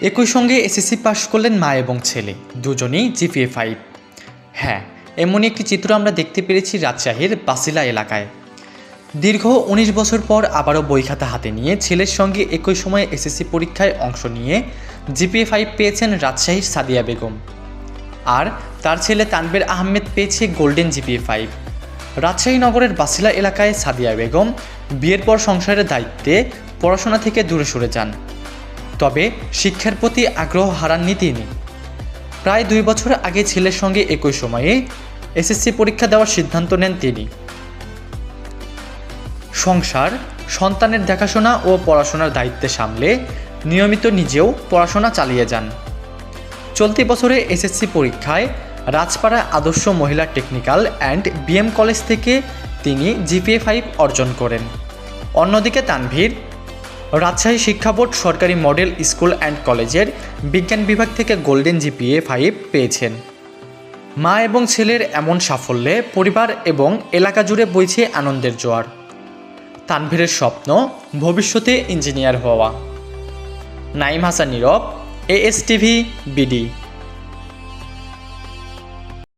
একই সঙ্গে এসএসসি পাশ করলেন মা এবং ছেলে, দুজনেই জিপিএ 5। হ্যাঁ, এমনই একটি চিত্র আমরা দেখতে পেরেছি রাজশাহীর বাসিলা এলাকায়। দীর্ঘ ১৯ বছর পর আবারও বই খাতা হাতে নিয়ে ছেলের সঙ্গে একই সময়ে এসএসসি পরীক্ষায় অংশ নিয়ে জিপিএ 5 পেয়েছেন রাজশাহীর সাদিয়া বেগম। আর তার ছেলে তানভীর আহমেদ পেয়েছে গোল্ডেন জিপিএ 5। রাজশাহী নগরের বাসিলা এলাকায় সাদিয়া বেগম বিয়ের পর সংসারের দায়িত্বে পড়াশোনা থেকে দূরে সরে যান। তবে শিক্ষার প্রতি আগ্রহ হারাননি তিনি। প্রায় ২ বছর আগে ছেলের সঙ্গে একই সময়ে এসএসসি পরীক্ষা দেওয়ার সিদ্ধান্ত নেন তিনি। সংসার, সন্তানের দেখাশোনা ও পড়াশোনার দায়িত্বে সামলে নিয়মিত নিজেও পড়াশোনা চালিয়ে যান। চলতি বছরে এসএসসি পরীক্ষায় রাজপাড়া আদর্শ মহিলা টেকনিক্যাল অ্যান্ড বিএম কলেজ থেকে তিনি জিপিএ 5 অর্জন করেন। অন্যদিকে তানভীর রাজশাহী শিক্ষা বোর্ড সরকারি মডেল স্কুল অ্যান্ড কলেজের বিজ্ঞান বিভাগ থেকে গোল্ডেন জিপিএ 5 পেয়েছেন। মা এবং ছেলের এমন সাফল্যে পরিবার এবং এলাকা জুড়ে বইছে আনন্দের জোয়ার। তানভীরের স্বপ্ন ভবিষ্যতে ইঞ্জিনিয়ার হওয়া। নাঈম হাসান নীরব, ASTV BD।